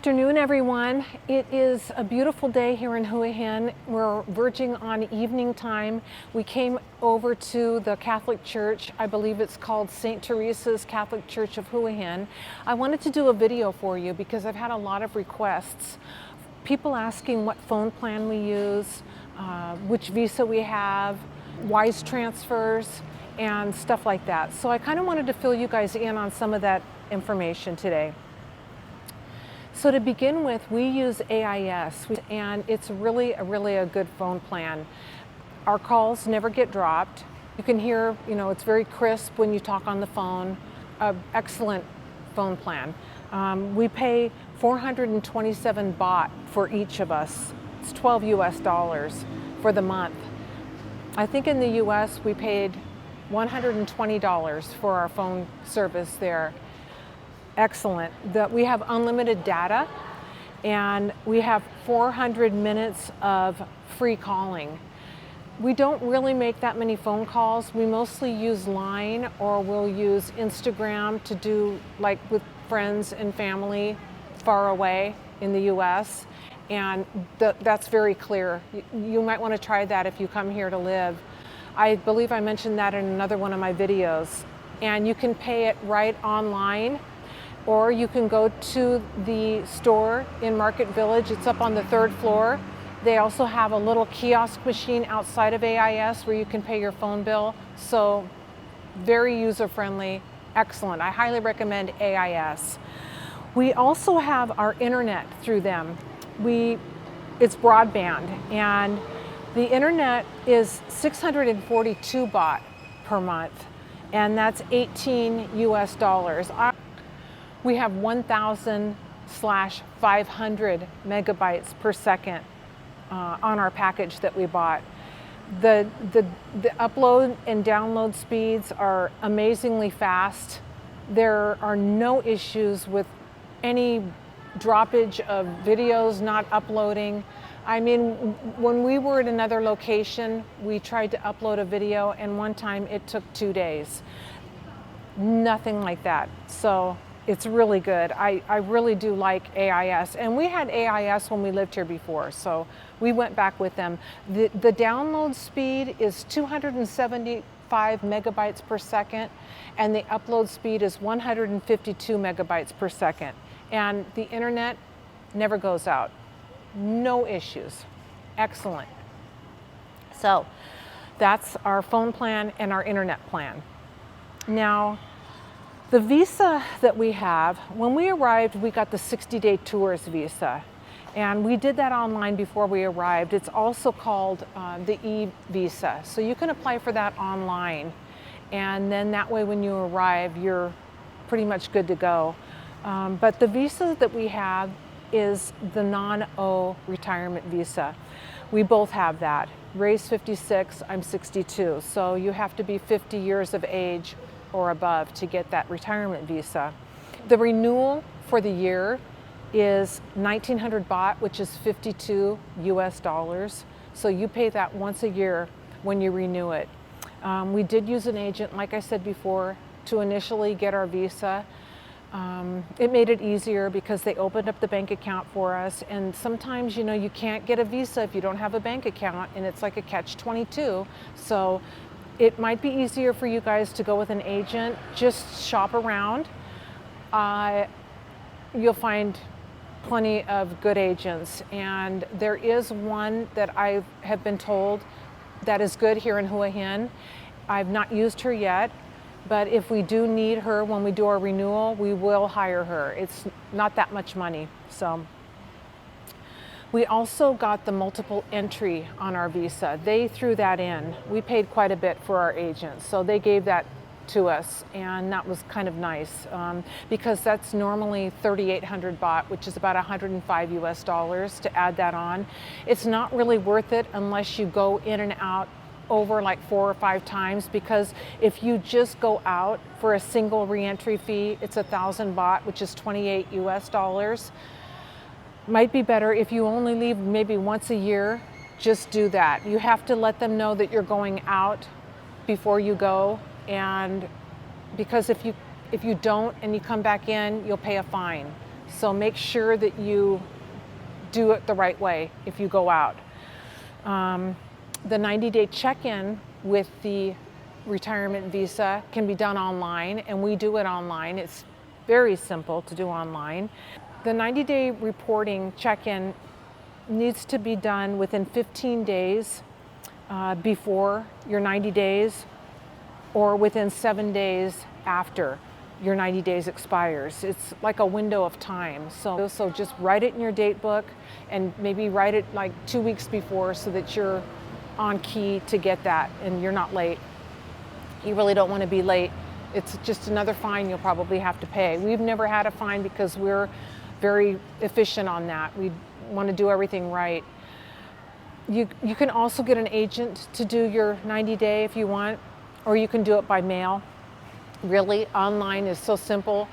Afternoon, everyone. It is a beautiful day here in Hua Hin. We're verging on evening time. We came over to the Catholic Church. I believe it's called St. Teresa's Catholic Church of Hua Hin. I wanted to do a video for you because I've had a lot of requests. People asking what phone plan we use, which visa we have, wise transfers, and stuff like that. So I kind of wanted to fill you guys in on some of that information today. So to begin with, we use AIS, and it's really a good phone plan. Our calls never get dropped. You can hear, it's very crisp when you talk on the phone. Excellent phone plan. We pay 427 baht for each of us. It's $12 US for the month. I think in the US we paid $120 for our phone service there. Excellent. We have unlimited data, and we have 400 minutes of free calling. We don't really make that many phone calls. We mostly use Line, or we'll use Instagram to do like with friends and family far away in the US, and that's very clear. You might want to try that if you come here to live. I believe I mentioned that in another one of my videos. And you can pay it right online, or you can go to the store in Market Village. It's up on the 3rd floor. They also have a little kiosk machine outside of AIS where you can pay your phone bill. So very user-friendly, excellent. I highly recommend AIS. We also have our internet through them. It's broadband, and the internet is 642 baht per month, and that's 18 US dollars. We have 1,000/500 megabytes per second on our package that we bought. The upload and download speeds are amazingly fast. There are no issues with any droppage of videos not uploading. I mean, when we were at another location, we tried to upload a video, and one time it took 2 days. Nothing like that. So it's really good. I really do like AIS. And we had AIS when we lived here before, so we went back with them. The download speed is 275 megabytes per second, and the upload speed is 152 megabytes per second. And the internet never goes out. No issues. Excellent. So that's our phone plan and our internet plan. Now, the visa that we have, when we arrived, we got the 60-day tourist visa. And we did that online before we arrived. It's also called the e-visa. So you can apply for that online. And then that way when you arrive, you're pretty much good to go. But the visa that we have is the non-O retirement visa. We both have that. Ray's 56, I'm 62. So you have to be 50 years of age or above to get that retirement visa. The renewal for the year is 1,900 baht, which is 52 US dollars. So you pay that once a year when you renew it. We did use an agent, like I said before, to initially get our visa. It made it easier because they opened up the bank account for us, and sometimes you can't get a visa if you don't have a bank account, and it's like a catch-22. So it might be easier for you guys to go with an agent. Just shop around. You'll find plenty of good agents, and there is one that I have been told that is good here in Hua Hin. I've not used her yet, but if we do need her when we do our renewal, we will hire her. It's not that much money. So we also got the multiple entry on our visa. They threw that in. We paid quite a bit for our agents, so they gave that to us, and that was kind of nice because that's normally 3,800 baht, which is about 105 US dollars to add that on. It's not really worth it unless you go in and out over like 4 or 5 times, because if you just go out for a single reentry fee, it's 1,000 baht, which is 28 US dollars. Might be better if you only leave maybe once a year, just do that. You have to let them know that you're going out before you go, and because if you don't and you come back in, you'll pay a fine. So make sure that you do it the right way if you go out. The 90-day check-in with the retirement visa can be done online, and we do it online. It's very simple to do online. The 90-day reporting check-in needs to be done within 15 days before your 90 days or within 7 days after your 90 days expires. It's like a window of time. So just write it in your date book and maybe write it like 2 weeks before so that you're on key to get that and you're not late. You really don't want to be late. It's just another fine you'll probably have to pay. We've never had a fine because we're very efficient on that. We want to do everything right. You can also get an agent to do your 90-day if you want, or you can do it by mail. Really, online is so simple.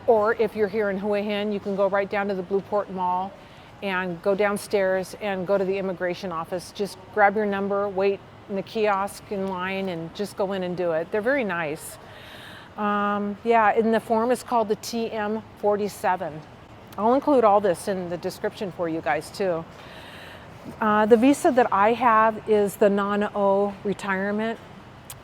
Or if you're here in Hua Hin, you can go right down to the Blueport Mall and go downstairs and go to the immigration office. Just grab your number, wait in the kiosk in line, and just go in and do it. They're very nice. Yeah, and the form is called the TM47. I'll include all this in the description for you guys too. The visa that I have is the non-O retirement.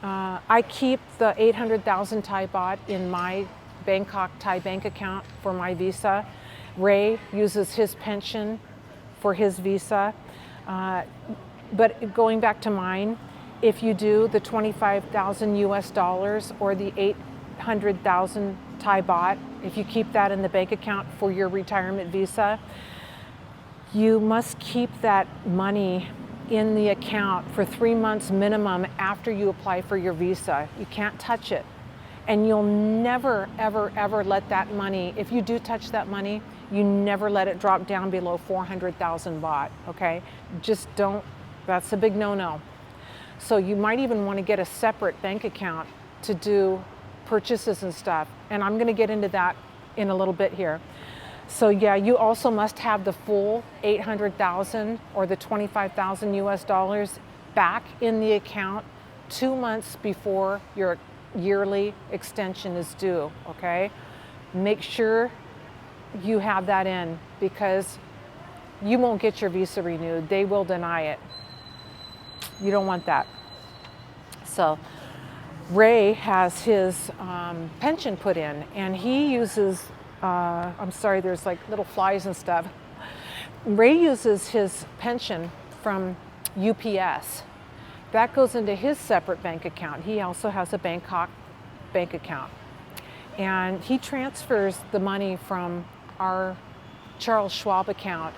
I keep the 800,000 Thai baht in my Bangkok Thai bank account for my visa. Ray uses his pension for his visa. But going back to mine, if you do the 25,000 US dollars or the 800,000 Thai baht, if you keep that in the bank account for your retirement visa, you must keep that money in the account for 3 months minimum after you apply for your visa. You can't touch it. And you'll never, ever, ever let that money, if you do touch that money, you never let it drop down below 400,000 baht, okay? Just don't, that's a big no-no. So you might even want to get a separate bank account to do purchases and stuff. And I'm going to get into that in a little bit here. So yeah, you also must have the full 800,000 or the 25,000 US dollars back in the account 2 months before your yearly extension is due, okay? Make sure you have that in because you won't get your visa renewed. They will deny it. You don't want that. So Ray has his pension put in, and he uses, I'm sorry, there's like little flies and stuff. Ray uses his pension from UPS. That goes into his separate bank account. He also has a Bangkok bank account. And he transfers the money from our Charles Schwab account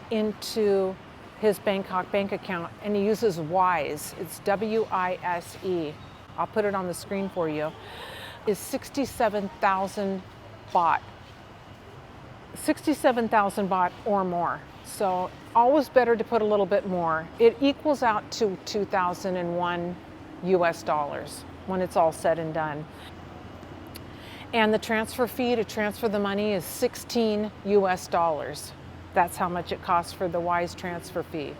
into his Bangkok bank account, and he uses WISE. It's W-I-S-E. I'll put it on the screen for you. Is 67,000 baht. 67,000 baht or more. So always better to put a little bit more. It equals out to 2001 US dollars when it's all said and done. And the transfer fee to transfer the money is 16 US dollars. That's how much it costs for the WISE transfer fee.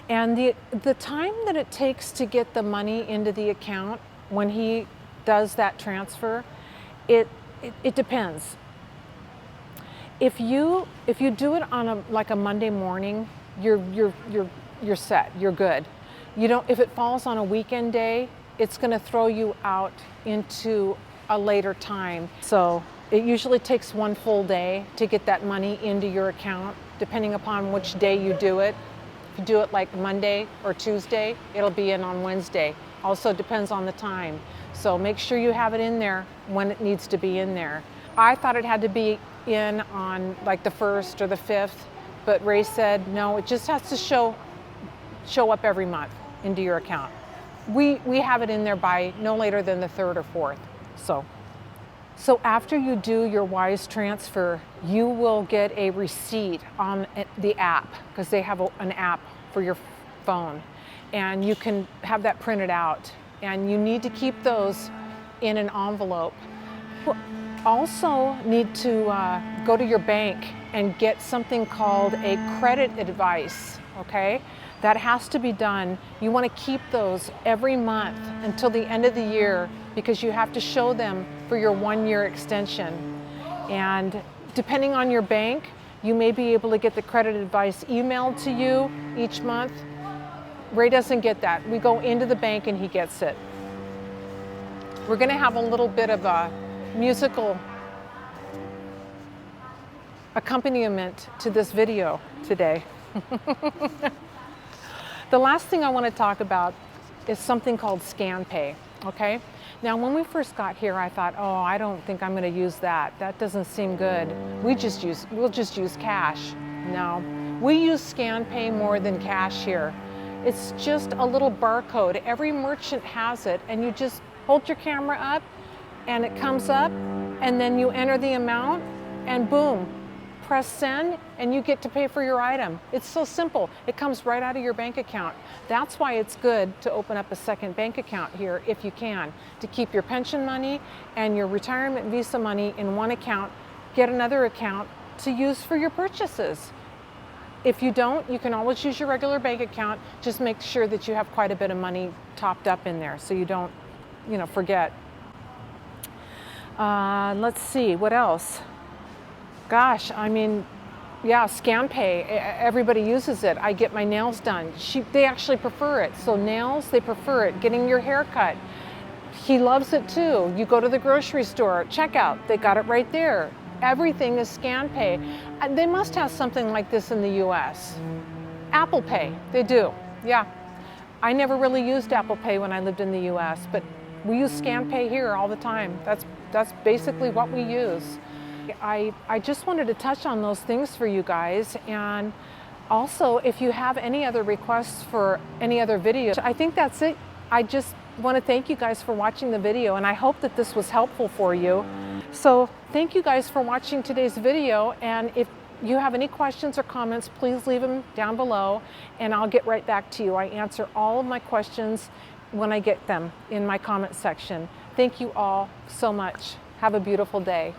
And the time that it takes to get the money into the account when he does that transfer, it depends. If you do it on like a Monday morning, you're set. You're good. You don't. If it falls on a weekend day, it's going to throw you out into a later time. So it usually takes 1 full day to get that money into your account, depending upon which day you do it. If you do it like Monday or Tuesday, it'll be in on Wednesday. Also depends on the time. So make sure you have it in there when it needs to be in there. I thought it had to be in on like the 1st or the 5th, but Ray said no, it just has to show up every month into your account. We have it in there by no later than the 3rd or 4th. So after you do your WISE transfer, you will get a receipt on the app, because they have an app for your phone, and you can have that printed out, and you need to keep those in an envelope. Also need to go to your bank and get something called a credit advice, okay? That has to be done. You want to keep those every month until the end of the year, because you have to show them for your 1-year extension. And depending on your bank, you may be able to get the credit advice emailed to you each month. Ray doesn't get that. We go into the bank and he gets it. We're going to have a little bit of a musical accompaniment to this video today. The last thing I want to talk about is something called ScanPay, okay? Now, when we first got here, I thought, oh, I don't think I'm going to use that. That doesn't seem good. We'll just use cash. No, we use ScanPay more than cash here. It's just a little barcode. Every merchant has it, and you just hold your camera up, and it comes up, and then you enter the amount, and boom, press send, and you get to pay for your item. It's so simple. It comes right out of your bank account. That's why it's good to open up a second bank account here if you can, to keep your pension money and your retirement visa money in one account, get another account to use for your purchases. If you don't, you can always use your regular bank account. Just make sure that you have quite a bit of money topped up in there so you don't, forget. Let's see, what else? Gosh, I mean, yeah, ScanPay, everybody uses it. I get my nails done. They actually prefer it. So nails, they prefer it. Getting your hair cut, he loves it too. You go to the grocery store, checkout, they got it right there. Everything is ScanPay. They must have something like this in the US. Apple Pay, they do, yeah. I never really used Apple Pay when I lived in the US, but we use ScanPay here all the time. That's basically what we use. I just wanted to touch on those things for you guys, and also if you have any other requests for any other videos, I think that's it. I just want to thank you guys for watching the video, and I hope that this was helpful for you. So thank you guys for watching today's video, and if you have any questions or comments, please leave them down below and I'll get right back to you. I answer all of my questions when I get them in my comment section. Thank you all so much. Have a beautiful day.